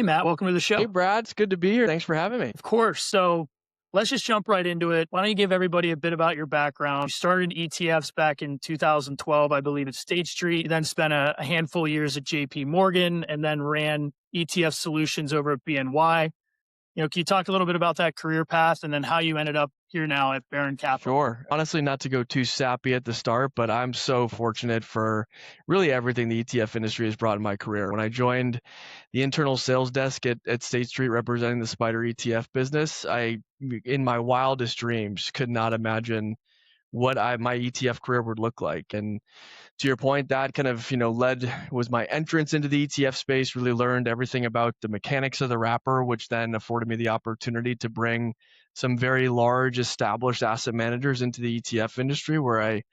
Matt, welcome to the show. Hey, Brad, it's good to be here. Thanks for having me. Of course. So let's just jump right into it. Why don't you give everybody a bit about your background? You started ETFs back in 2012, I believe, at State Street. You then spent a handful of years at JP Morgan and then ran ETF solutions over at BNY. Can you talk a little bit about that career path and then how you ended up here now at Baron Capital? Sure. Honestly, not to go too sappy at the start, but I'm so fortunate for really everything the ETF industry has brought in my career. When I joined the internal sales desk at State Street representing the SMID ETF business, I, in my wildest dreams, could not imagine what my ETF career would look like. And to your point, that kind of, was my entrance into the ETF space, really learned everything about the mechanics of the wrapper, which then afforded me the opportunity to bring some very large established asset managers into the ETF industry, where I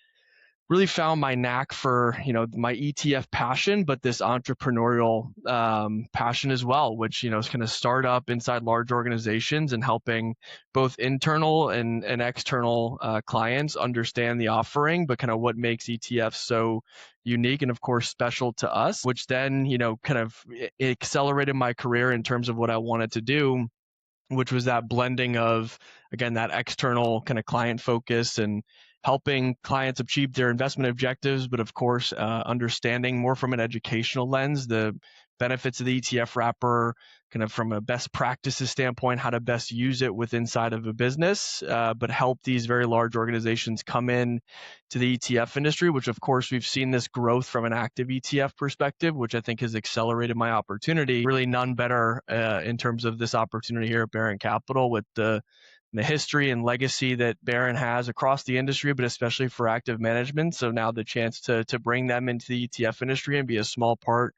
really found my knack for, my ETF passion, but this entrepreneurial passion as well, which, is kind of start up inside large organizations and helping both internal and external clients understand the offering, but kind of what makes ETFs so unique and of course special to us, which then, kind of accelerated my career in terms of what I wanted to do, which was that blending of, again, that external kind of client focus and helping clients achieve their investment objectives, but of course, understanding more from an educational lens, the benefits of the ETF wrapper, kind of from a best practices standpoint, how to best use it with inside of a business, but help these very large organizations come in to the ETF industry, which of course we've seen this growth from an active ETF perspective, which I think has accelerated my opportunity. Really none better in terms of this opportunity here at Baron Capital with the history and legacy that Baron has across the industry, but especially for active management. So now the chance to bring them into the ETF industry and be a small part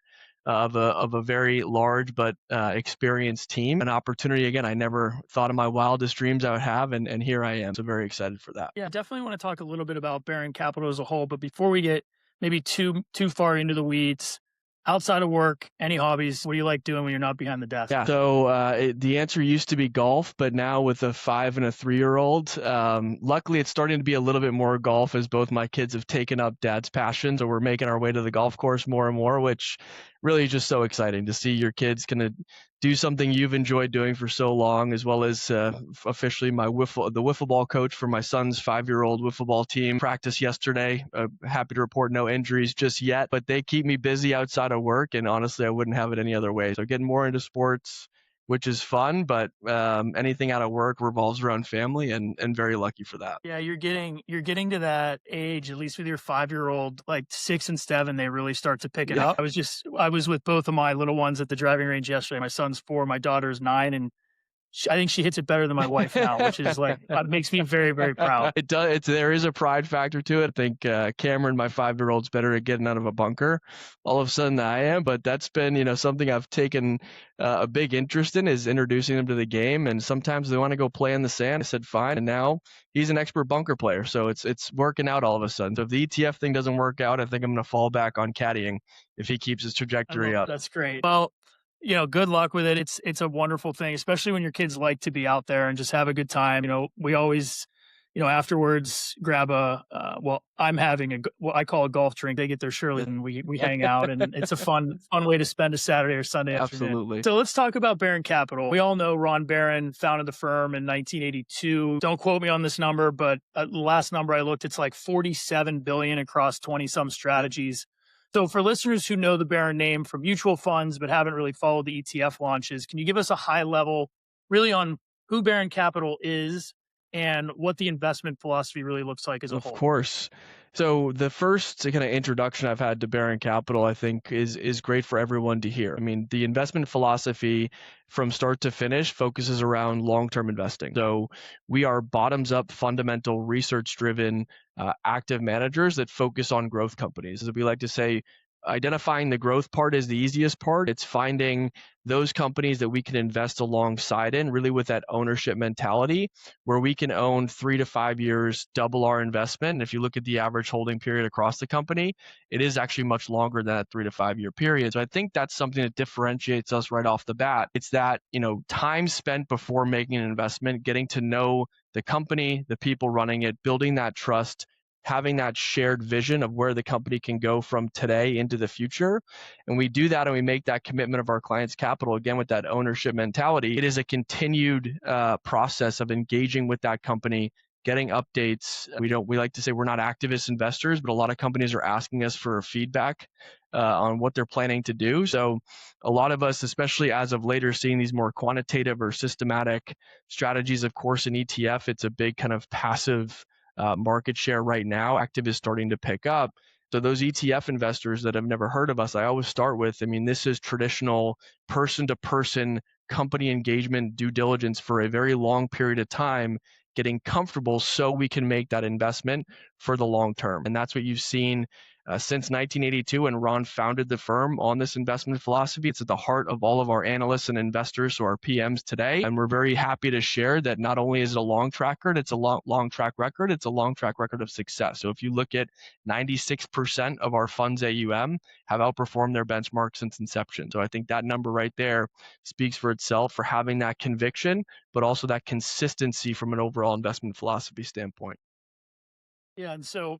of a very large but experienced team. An opportunity, again, I never thought in my wildest dreams I would have, and here I am. So very excited for that. Yeah, definitely want to talk a little bit about Baron Capital as a whole, but before we get maybe too far into the weeds, outside of work, any hobbies? What do you like doing when you're not behind the desk? Yeah. So the answer used to be golf, but now with a 5 and a 3-year-old, luckily it's starting to be a little bit more golf as both my kids have taken up dad's passion. So we're making our way to the golf course more and more, which really is just so exciting to see your kids kind of do something you've enjoyed doing for so long, as well as officially the wiffle ball coach for my son's 5-year-old wiffle ball team. Practice yesterday. Happy to report no injuries just yet, but they keep me busy outside of work, and honestly, I wouldn't have it any other way. So getting more into sports, which is fun, but anything out of work revolves around family, and very lucky for that. Yeah, you're getting to that age, at least with your 5-year-old, like 6 and 7, they really start to pick it up. I was with both of my little ones at the driving range yesterday. My son's 4, my daughter's 9, and I think she hits it better than my wife now, which is like, makes me very, very proud. It does. There is a pride factor to it. I think Cameron, my 5-year-old's better at getting out of a bunker all of a sudden than I am, but that's been, something I've taken a big interest in, is introducing them to the game. And sometimes they want to go play in the sand. I said, fine. And now he's an expert bunker player. So it's working out all of a sudden. So if the ETF thing doesn't work out, I think I'm going to fall back on caddying if he keeps his trajectory up. That's great. Well, good luck with it. It's a wonderful thing, especially when your kids like to be out there and just have a good time. We always, afterwards grab I'm having what I call a golf drink. They get their Shirley and we hang out, and it's a fun way to spend a Saturday or Sunday afternoon. Absolutely. So let's talk about Baron Capital. We all know Ron Baron founded the firm in 1982. Don't quote me on this number, but the last number I looked, it's like $47 billion across 20 some strategies. So for listeners who know the Baron name from mutual funds but haven't really followed the ETF launches, can you give us a high level really on who Baron Capital is and what the investment philosophy really looks like as a whole? Of course. So the first kind of introduction I've had to Baron Capital, I think, is great for everyone to hear. I mean, the investment philosophy from start to finish focuses around long-term investing. So we are bottoms-up, fundamental, research-driven, active managers that focus on growth companies. As we like to say, identifying the growth part is the easiest part. It's finding those companies that we can invest alongside in, really with that ownership mentality, where we can own 3 to 5 years, double our investment. And if you look at the average holding period across the company, it is actually much longer than that 3 to 5 year period. So I think that's something that differentiates us right off the bat. It's that, time spent before making an investment, getting to know the company, the people running it, building that trust, having that shared vision of where the company can go from today into the future. And we do that and we make that commitment of our clients' capital, again, with that ownership mentality. It is a continued process of engaging with that company, getting updates. We like to say we're not activist investors, but a lot of companies are asking us for feedback on what they're planning to do. So a lot of us, especially as of later, seeing these more quantitative or systematic strategies. Of course, in ETF, it's a big kind of passive market share right now. Active is starting to pick up. So those ETF investors that have never heard of us, I always start with, this is traditional person-to-person company engagement due diligence for a very long period of time, getting comfortable so we can make that investment for the long term. And that's what you've seen since 1982 when Ron founded the firm on this investment philosophy. It's at the heart of all of our analysts and investors, so our PMs today. And we're very happy to share that not only is it a long track record, it's a long track record, it's a long track record of success. So if you look at 96% of our funds AUM have outperformed their benchmark since inception. So I think that number right there speaks for itself for having that conviction, but also that consistency from an overall investment philosophy standpoint. Yeah, and so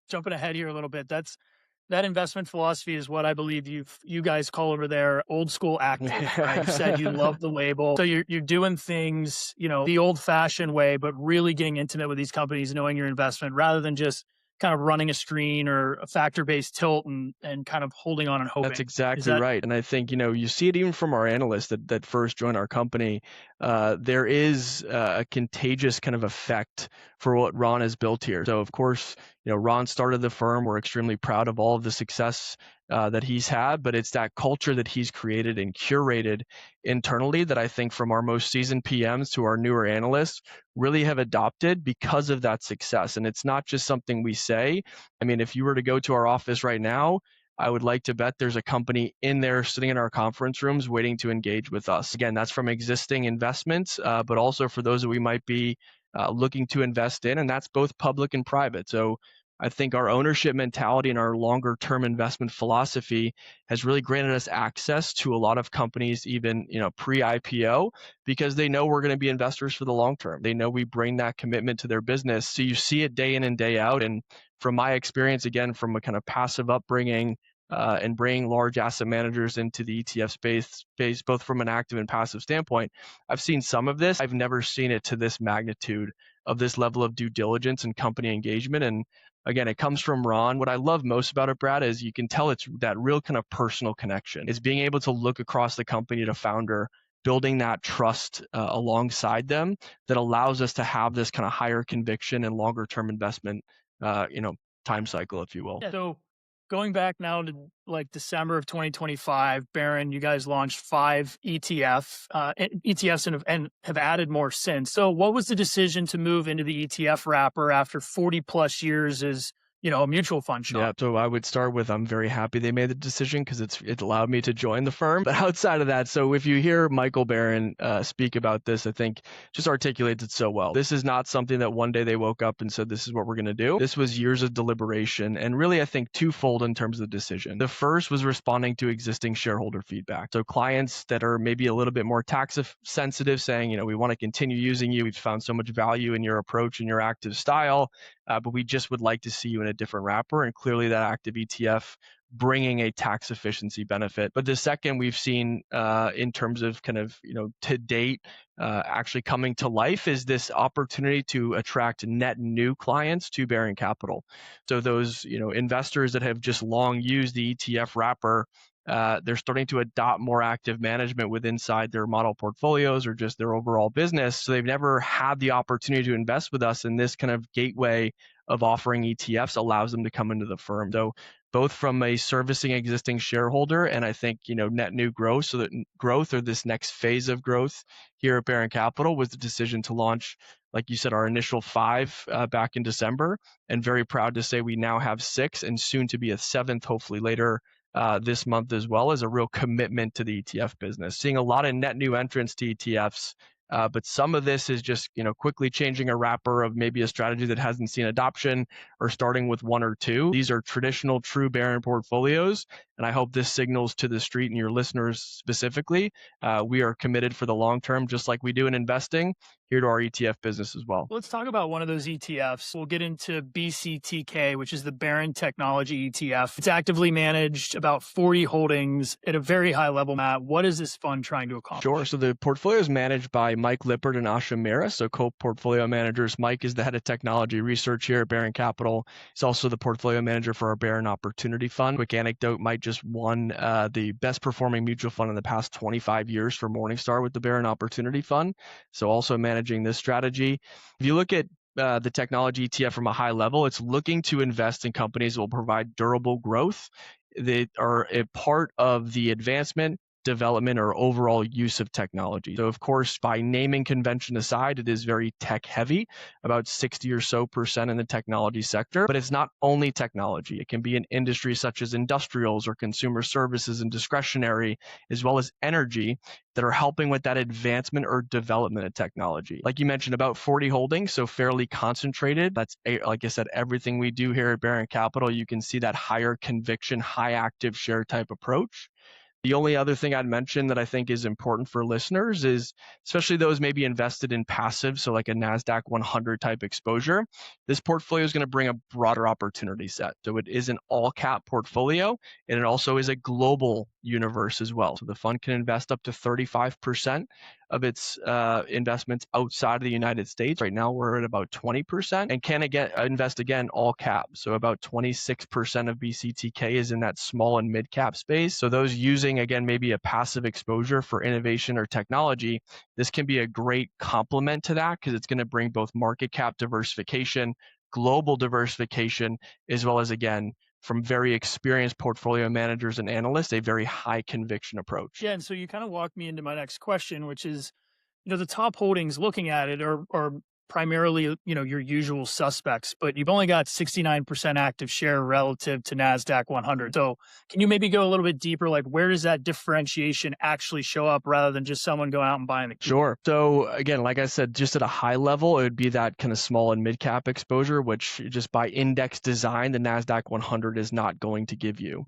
jumping ahead here a little bit, that investment philosophy is what I believe you guys call over there old school active, right? You said you love the label. So you're doing things, the old fashioned way, but really getting intimate with these companies, knowing your investment rather than just kind of running a screen or a factor-based tilt and kind of holding on and hoping. That's exactly right. And I think, you see it even from our analysts that first joined our company. There is a contagious kind of effect for what Ron has built here. So of course, Ron started the firm. We're extremely proud of all of the success that he's had, but it's that culture that he's created and curated internally that I think from our most seasoned PMs to our newer analysts really have adopted because of that success. And it's not just something we say. If you were to go to our office right now, I would like to bet there's a company in there sitting in our conference rooms waiting to engage with us. Again, that's from existing investments, but also for those that we might be looking to invest in, and that's both public and private. So I think our ownership mentality and our longer term investment philosophy has really granted us access to a lot of companies, even pre-IPO, because they know we're going to be investors for the long term. They know we bring that commitment to their business. So you see it day in and day out. And from my experience, again, from a kind of passive upbringing and bringing large asset managers into the ETF space, both from an active and passive standpoint, I've seen some of this. I've never seen it to this magnitude of this level of due diligence and company engagement. And again, it comes from Ron. What I love most about it, Brad, is you can tell it's that real kind of personal connection. It's being able to look across the company to founder, building that trust alongside them that allows us to have this kind of higher conviction and longer term investment time cycle, if you will. Yeah, so going back now to like December of 2025, Barron, you guys launched 5 ETFs and have added more since. So what was the decision to move into the ETF wrapper after 40 plus years as a mutual fund shop? Yeah, so I would start with I'm very happy they made the decision because it allowed me to join the firm. But outside of that, so if you hear Michael Barron speak about this, I think just articulates it so well. This is not something that one day they woke up and said, this is what we're going to do. This was years of deliberation and really, I think, twofold in terms of the decision. The first was responding to existing shareholder feedback. So clients that are maybe a little bit more tax sensitive saying, we want to continue using you. We've found so much value in your approach and your active style. But we just would like to see you in a different wrapper, and clearly that active ETF bringing a tax efficiency benefit. But the second we've seen in terms of kind of, to date, actually coming to life is this opportunity to attract net new clients to Barron Capital. So those, investors that have just long used the ETF wrapper, they're starting to adopt more active management inside their model portfolios or just their overall business. So they've never had the opportunity to invest with us, and this kind of gateway of offering ETFs allows them to come into the firm. So both from a servicing existing shareholder and I think, net new growth, so that growth or this next phase of growth here at Barron Capital was the decision to launch, like you said, our initial 5 back in December, and very proud to say we now have 6 and soon to be a 7th, hopefully later this month, as well as a real commitment to the ETF business. Seeing a lot of net new entrants to ETFs, but some of this is just quickly changing a wrapper of maybe a strategy that hasn't seen adoption or starting with 1 or 2. These are traditional true Barron portfolios, and I hope this signals to the street and your listeners specifically, we are committed for the long term, just like we do in investing. here to our ETF business as well. Let's talk about one of those ETFs. We'll get into BCTK, which is the Barron Technology ETF. It's actively managed, about 40 holdings at a very high level. Matt, what is this fund trying to accomplish? Sure. So the portfolio is managed by Mike Lippert and Asha Mehra, so co-portfolio managers. Mike is the head of technology research here at Barron Capital. He's also the portfolio manager for our Barron Opportunity Fund. Quick anecdote, Mike just won the best performing mutual fund in the past 25 years for Morningstar with the Barron Opportunity Fund. So also managing this strategy. If you look at the technology ETF from a high level, it's looking to invest in companies that will provide durable growth that are a part of the advancement, development, or overall use of technology. So of course, by naming convention aside, it is very tech heavy, about 60 or so percent in the technology sector, but it's not only technology. It can be in industries such as industrials or consumer services and discretionary, as well as energy, that are helping with that advancement or development of technology. Like you mentioned, about 40 holdings, so fairly concentrated. That's, like I said, everything we do here at Barron Capital. You can see that higher conviction, high active share type approach. The only other thing I'd mention that I think is important for listeners is, especially those maybe invested in passive, so like a NASDAQ 100 type exposure, this portfolio is going to bring a broader opportunity set. So it is an all cap portfolio, and it also is a global universe as well. So the fund can invest up to 35% of its investments outside of the United States. Right now, we're at about 20%, and can again invest again all cap. So about 26% of BCTK is in that small and mid cap space. So those using again maybe a passive exposure for innovation or technology, this can be a great complement to that because it's going to bring both market cap diversification, global diversification, as well as again from very experienced portfolio managers and analysts, a very high conviction approach. Yeah, and so you kind of walked me into my next question, which is, the top holdings looking at it are primarily, your usual suspects, but you've only got 69% active share relative to NASDAQ 100. So can you maybe go a little bit deeper? Like, where does that differentiation actually show up rather than just someone going out and buying the key? Sure. So again, like I said, just at a high level, it would be that kind of small and mid cap exposure, which just by index design, the NASDAQ 100 is not going to give you.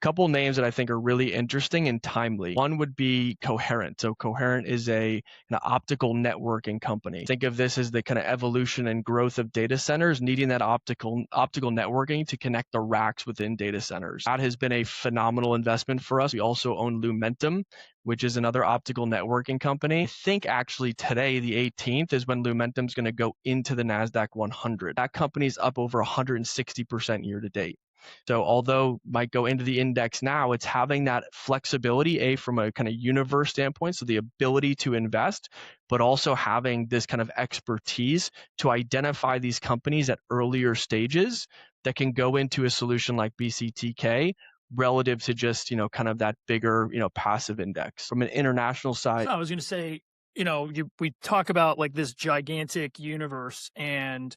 Couple names that I think are really interesting and timely. One would be Coherent. So Coherent is an optical networking company. Think of this as the kind of evolution and growth of data centers needing that optical networking to connect the racks within data centers. That has been a phenomenal investment for us. We also own Lumentum, which is another optical networking company. I think actually today, the 18th, is when Lumentum is going to go into the NASDAQ 100. That company's up over 160% year to date. So although might go into the index now, it's having that flexibility, from a kind of universe standpoint, so the ability to invest, but also having this kind of expertise to identify these companies at earlier stages that can go into a solution like BCTK relative to just, kind of that bigger, passive index. From an international side, I was going to say, we talk about like this gigantic universe, and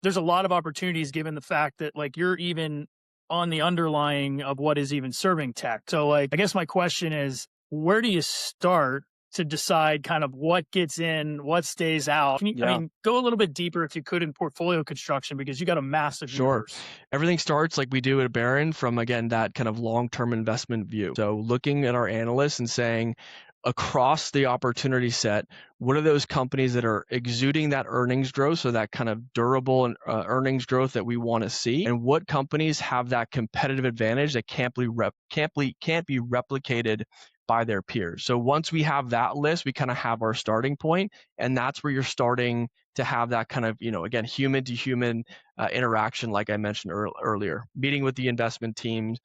there's a lot of opportunities given the fact that like you're even on the underlying of what is even serving tech. So like, I guess my question is, where do you start to decide kind of what gets in, what stays out? Can you, I mean, go a little bit deeper if you could in portfolio construction, because you got a massive universe. Everything starts like we do at Barron from, again, that kind of long-term investment view. So looking at our analysts and saying, across the opportunity set, what are those companies that are exuding that earnings growth, so that kind of durable earnings growth that we want to see, and what companies have that competitive advantage that can't be replicated by their peers. So once we have that list, we kind of have our starting point, and that's where you're starting to have that kind of, again, human to human interaction, like I mentioned earlier, meeting with the investment teams,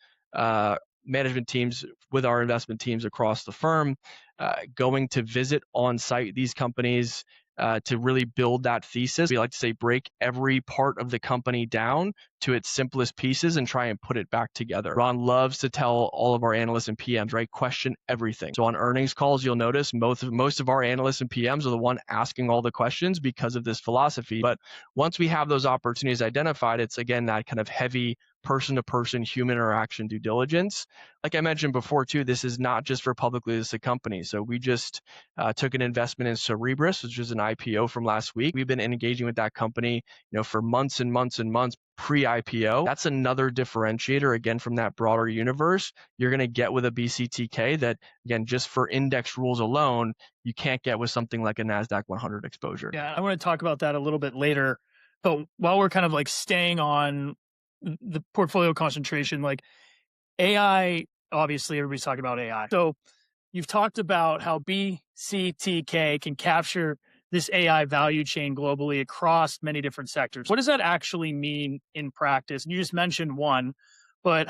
management teams, with our investment teams across the firm, going to visit on site these companies to really build that thesis. We like to say break every part of the company down to its simplest pieces and try and put it back together. Ron loves to tell all of our analysts and PMs, right? Question everything. So on earnings calls, you'll notice most of our analysts and PMs are the one asking all the questions because of this philosophy. But once we have those opportunities identified, it's again that kind of heavy person-to-person human interaction due diligence. Like I mentioned before too, this is not just for publicly listed companies. So we just took an investment in Cerebras, which is an IPO from last week. We've been engaging with that company, for months and months and months pre-IPO. That's another differentiator, again, from that broader universe you're going to get with a BCTK that, again, just for index rules alone, you can't get with something like a NASDAQ 100 exposure. Yeah, I want to talk about that a little bit later. But while we're kind of like staying on the portfolio concentration, like AI, obviously everybody's talking about AI. So you've talked about how BCTK can capture this AI value chain globally across many different sectors. What does that actually mean in practice? And you just mentioned one, but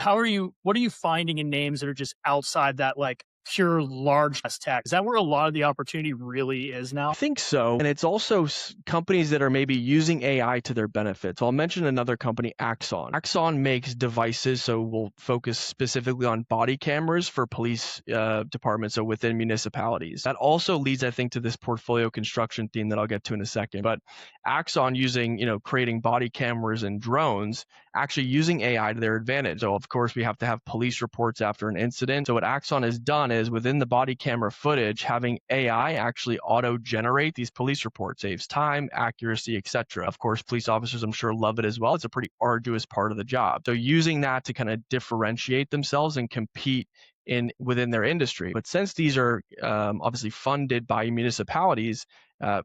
what are you finding in names that are just outside that like pure large tech? Is that where a lot of the opportunity really is now? I think so. And it's also companies that are maybe using AI to their benefit. So I'll mention another company, Axon. Axon makes devices, so we'll focus specifically on body cameras for police departments, so within municipalities. That also leads, I think, to this portfolio construction theme that I'll get to in a second. But Axon using, creating body cameras and drones, actually using AI to their advantage. So of course, we have to have police reports after an incident. So what Axon has done is within the body camera footage, having AI actually auto-generate these police reports saves time, accuracy, etc. Of course, police officers, I'm sure, love it as well. It's a pretty arduous part of the job. So using that to kind of differentiate themselves and compete within their industry. But since these are obviously funded by municipalities,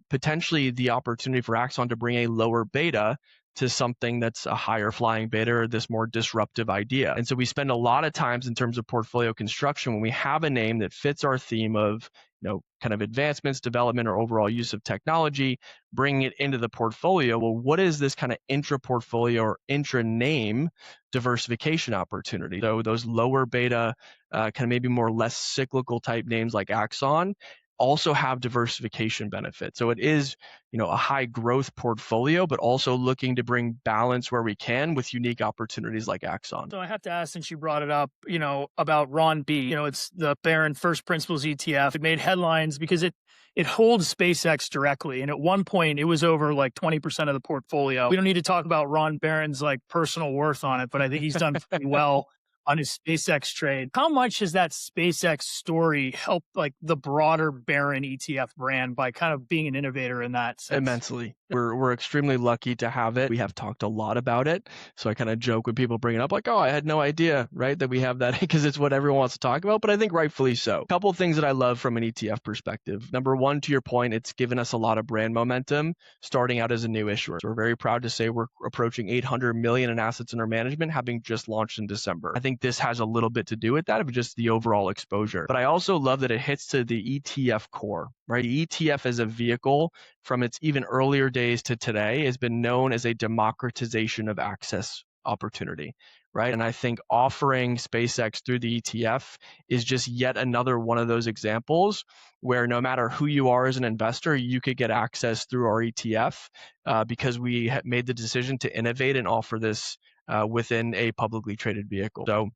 potentially the opportunity for Axon to bring a lower beta to something that's a higher flying beta or this more disruptive idea. And so we spend a lot of times in terms of portfolio construction when we have a name that fits our theme of kind of advancements, development, or overall use of technology, bringing it into the portfolio. Well, what is this kind of intra-portfolio or intra-name diversification opportunity? So those lower beta, kind of maybe more less cyclical type names like Axon also have diversification benefits. So it is, a high growth portfolio, but also looking to bring balance where we can with unique opportunities like Axon. So I have to ask, since you brought it up, about Ron B. It's the Barron First Principles ETF. It made headlines because it holds SpaceX directly. And at one point it was over like 20% of the portfolio. We don't need to talk about Ron Barron's like personal worth on it, but I think he's done pretty well on his SpaceX trade. How much has that SpaceX story helped like the broader Barron ETF brand by kind of being an innovator in that sense? Immensely. We're extremely lucky to have it. We have talked a lot about it. So I kind of joke when people bring it up like, oh, I had no idea, right, that we have that, because it's what everyone wants to talk about, but I think rightfully so. A couple of things that I love from an ETF perspective. Number one, to your point, it's given us a lot of brand momentum starting out as a new issuer. So we're very proud to say we're approaching 800 million in assets under management, having just launched in December. I think this has a little bit to do with that, but just the overall exposure. But I also love that it hits to the ETF core, right? The ETF as a vehicle from its even earlier days to today has been known as a democratization of access opportunity, right? And I think offering SpaceX through the ETF is just yet another one of those examples where no matter who you are as an investor, you could get access through our ETF because we made the decision to innovate and offer this within a publicly traded vehicle. So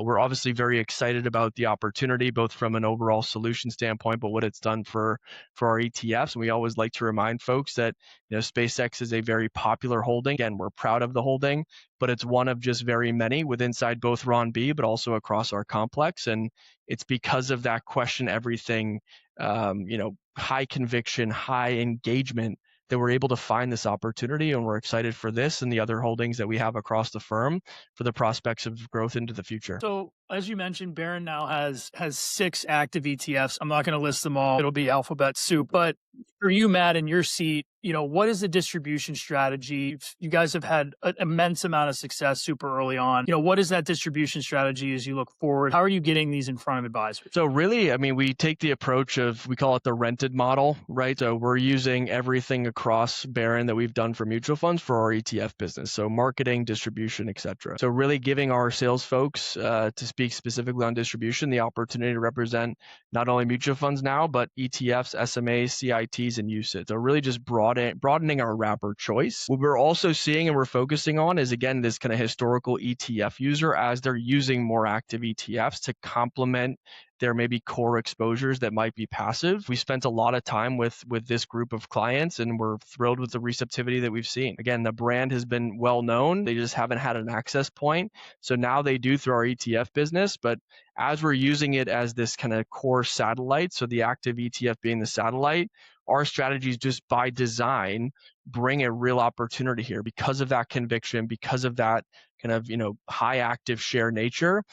we're obviously very excited about the opportunity, both from an overall solution standpoint, but what it's done for our ETFs. And we always like to remind folks that SpaceX is a very popular holding. Again, we're proud of the holding, but it's one of just very many within inside both Ron B, but also across our complex. And it's because of that question everything, high conviction, high engagement, that we're able to find this opportunity, and we're excited for this and the other holdings that we have across the firm for the prospects of growth into the future. So as you mentioned, Barron now has 6 active ETFs. I'm not going to list them all. It'll be alphabet soup. But for you, Matt, in your seat, what is the distribution strategy? You guys have had an immense amount of success super early on. What is that distribution strategy as you look forward? How are you getting these in front of advisors? So really, we take the approach of, we call it the rented model, right? So we're using everything across Barron that we've done for mutual funds for our ETF business. So marketing, distribution, et cetera. So really giving our sales folks, to speak specifically on distribution, the opportunity to represent not only mutual funds now, but ETFs, SMAs, CITs, and UCITS. So really just broadening our wrapper choice. What we're also seeing and we're focusing on is, again, this kind of historical ETF user as they're using more active ETFs to complement there may be core exposures that might be passive. We spent a lot of time with this group of clients, and we're thrilled with the receptivity that we've seen. Again, the brand has been well known. They just haven't had an access point. So now they do through our ETF business, but as we're using it as this kind of core satellite, so the active ETF being the satellite, our strategies just by design bring a real opportunity here because of that conviction, because of that kind of high active share nature.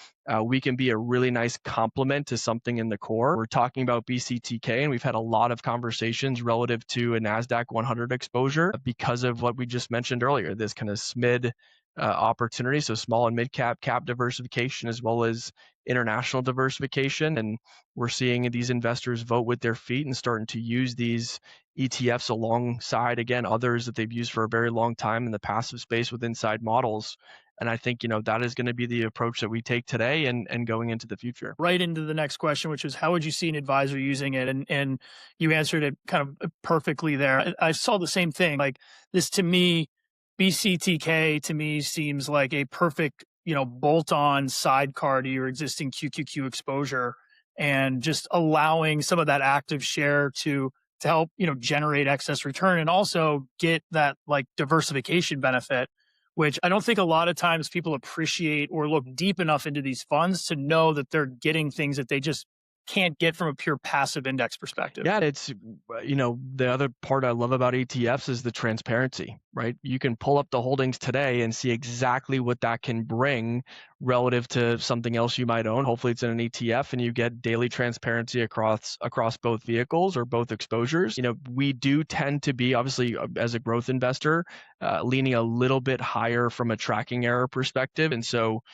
We can be a really nice complement to something in the core. We're talking about BCTK, and we've had a lot of conversations relative to a NASDAQ 100 exposure because of what we just mentioned earlier, this kind of SMID opportunity, so small and mid cap diversification, as well as international diversification. And we're seeing these investors vote with their feet and starting to use these ETFs alongside, again, others that they've used for a very long time in the passive space with inside models. And I think, that is going to be the approach that we take today and going into the future. Right into the next question, which is how would you see an advisor using it? And you answered it kind of perfectly there. I saw the same thing. Like this to me, BCTK to me seems like a perfect, bolt-on sidecar to your existing QQQ exposure, and just allowing some of that active share to help, generate excess return and also get that like diversification benefit, which I don't think a lot of times people appreciate or look deep enough into these funds to know that they're getting things that they just can't get from a pure passive index perspective. Yeah, it's, the other part I love about ETFs is the transparency, right? You can pull up the holdings today and see exactly what that can bring relative to something else you might own. Hopefully it's in an ETF, and you get daily transparency across both vehicles or both exposures. We do tend to be, obviously, as a growth investor, leaning a little bit higher from a tracking error perspective. And so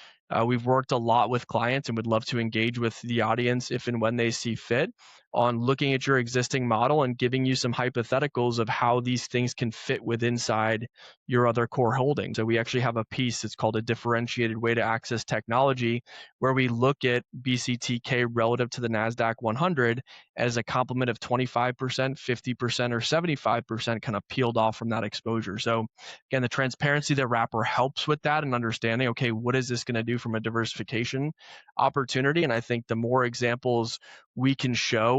we've worked a lot with clients and would love to engage with the audience if and when they see fit on looking at your existing model and giving you some hypotheticals of how these things can fit with inside your other core holdings. So we actually have a piece that's called a differentiated way to access technology, where we look at BCTK relative to the NASDAQ 100 as a complement of 25%, 50%, or 75% kind of peeled off from that exposure. So again, the transparency that Wrapper helps with that and understanding, okay, what is this going to do from a diversification opportunity? And I think the more examples we can show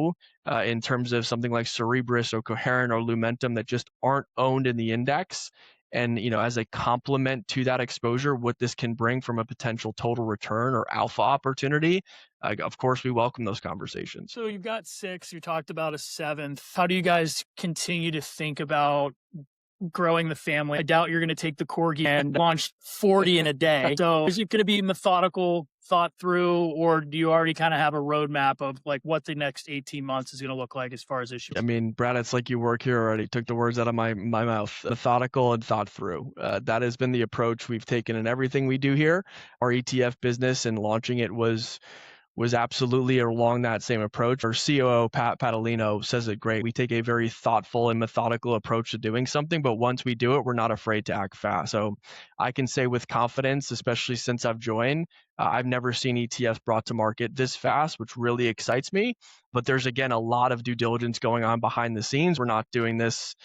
in terms of something like Cerebras or Coherent or Lumentum that just aren't owned in the index, and as a complement to that exposure, what this can bring from a potential total return or alpha opportunity, of course we welcome those conversations. So you've got 6, you talked about a 7th. How do you guys continue to think about growing the family? I doubt you're going to take the corgi and launch 40 in a day. So is it going to be methodical, thought through, or do you already kind of have a roadmap of like what the next 18 months is going to look like as far as issues? I mean, Brad, it's like you work here already. Took the words out of my mouth. Methodical and thought through. That has been the approach we've taken in everything we do here. Our ETF business and launching it was absolutely along that same approach. Our COO, Pat Padalino, says it great. We take a very thoughtful and methodical approach to doing something, but once we do it, we're not afraid to act fast. So I can say with confidence, especially since I've joined, I've never seen ETFs brought to market this fast, which really excites me. But there's, again, a lot of due diligence going on behind the scenes. We're not doing this,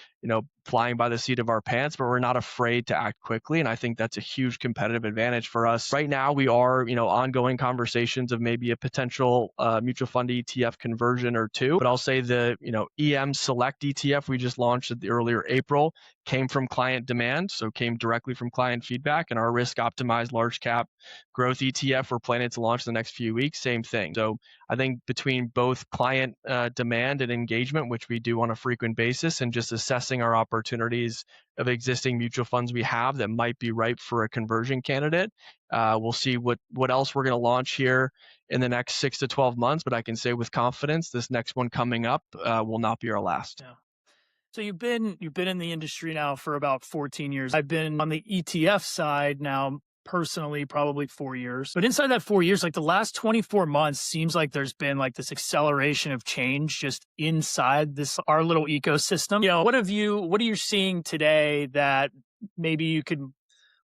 flying by the seat of our pants, but we're not afraid to act quickly. And I think that's a huge competitive advantage for us. Right now, we are, ongoing conversations of maybe a potential mutual fund ETF conversion or two. But I'll say the, EM Select ETF we just launched at the earlier April came from client demand. So came directly from client feedback, and our risk optimized large cap growth ETF we're planning to launch in the next few weeks, same thing. So I think between both client demand and engagement, which we do on a frequent basis, and just assessing our opportunities of existing mutual funds we have that might be ripe for a conversion candidate, we'll see what else we're going to launch here in the next 6 to 12 months. But I can say with confidence, this next one coming up will not be our last. Yeah. So you've been in the industry now for about 14 years. I've been on the ETF side now personally probably 4 years. But inside that 4 years, like the last 24 months seems like there's been like this acceleration of change just inside our little ecosystem. What are you seeing today that maybe you could,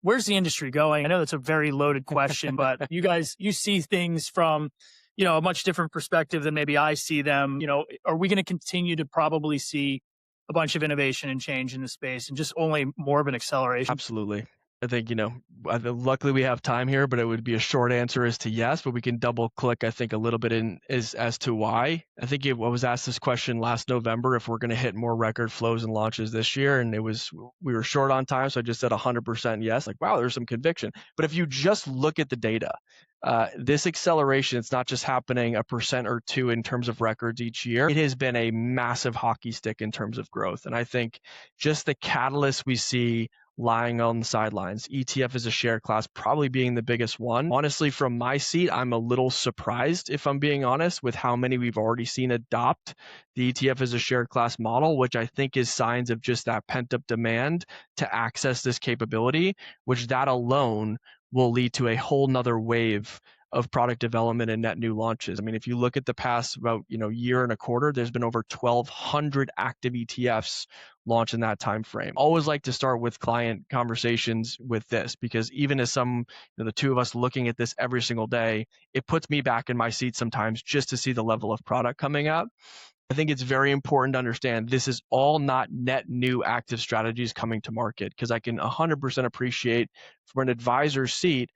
where's the industry going? I know that's a very loaded question, but you see things from, a much different perspective than maybe I see them. Are we going to continue to probably see a bunch of innovation and change in the space and just only more of an acceleration? Absolutely. I think, luckily we have time here, but it would be a short answer as to yes, but we can double click, I think, a little bit as to why. I think I was asked this question last November if we're going to hit more record flows and launches this year. And we were short on time. So I just said 100% yes, like, wow, there's some conviction. But if you just look at the data, this acceleration, it's not just happening 1% or 2% in terms of records each year. It has been a massive hockey stick in terms of growth. And I think just the catalyst we see lying on the sidelines, ETF as a share class probably being the biggest one. Honestly, from my seat, I'm a little surprised, if I'm being honest, with how many we've already seen adopt the ETF as a share class model, which I think is signs of just that pent-up demand to access this capability, which that alone will lead to a whole nother wave of product development and net new launches. I mean, if you look at the past about year and a quarter, there's been over 1,200 active ETFs launched in that time frame. Always like to start with client conversations with this, because even as the two of us looking at this every single day, it puts me back in my seat sometimes just to see the level of product coming up. I think it's very important to understand this is all not net new active strategies coming to market, because I can 100% appreciate from an advisor's seat,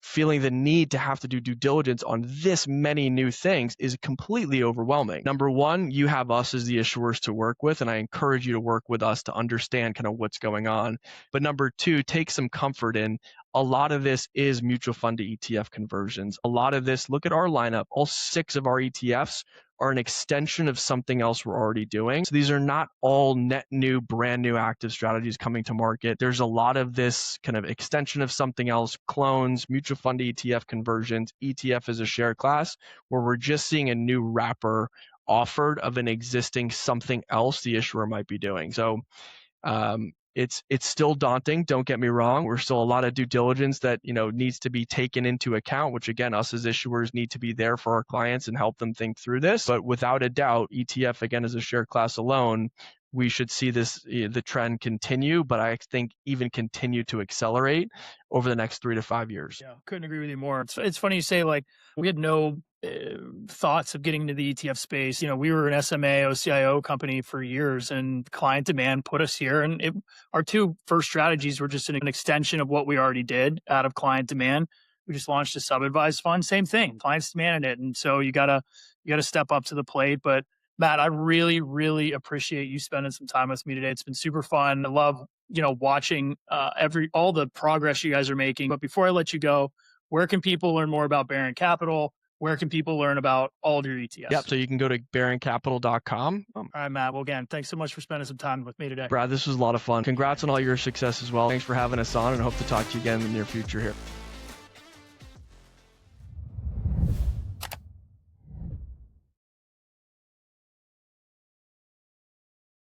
feeling the need to have to do due diligence on this many new things is completely overwhelming. Number one, you have us as the issuers to work with, and I encourage you to work with us to understand kind of what's going on. But number two, take some comfort in a lot of this is mutual fund to ETF conversions. A lot of this, look at our lineup, all 6 of our ETFs are an extension of something else we're already doing. So these are not all net new, brand new active strategies coming to market. There's a lot of this kind of extension of something else, clones, mutual fund to ETF conversions, ETF as a share class, where we're just seeing a new wrapper offered of an existing something else the issuer might be doing. So it's still daunting. Don't get me wrong. We're still a lot of due diligence that needs to be taken into account, which again, us as issuers need to be there for our clients and help them think through this. But without a doubt, ETF again as a share class alone, we should see the trend continue, but I think even continue to accelerate over the next 3 to 5 years. Yeah, couldn't agree with you more. It's funny you say, like, we had no thoughts of getting into the ETF space. We were an SMA OCIO company for years, and client demand put us here. And our 2 first strategies were just an extension of what we already did out of client demand. We just launched a sub-advised fund, same thing. Clients demanded it, and so you gotta step up to the plate. But Matt, I really, really appreciate you spending some time with me today. It's been super fun. I love, watching all the progress you guys are making. But before I let you go, where can people learn more about Baron Capital? Where can people learn about all of your ETFs? Yep. So you can go to baroncapital.com. All right, Matt. Well, again, thanks so much for spending some time with me today. Brad, this was a lot of fun. Congrats on all your success as well. Thanks for having us on, and hope to talk to you again in the near future here.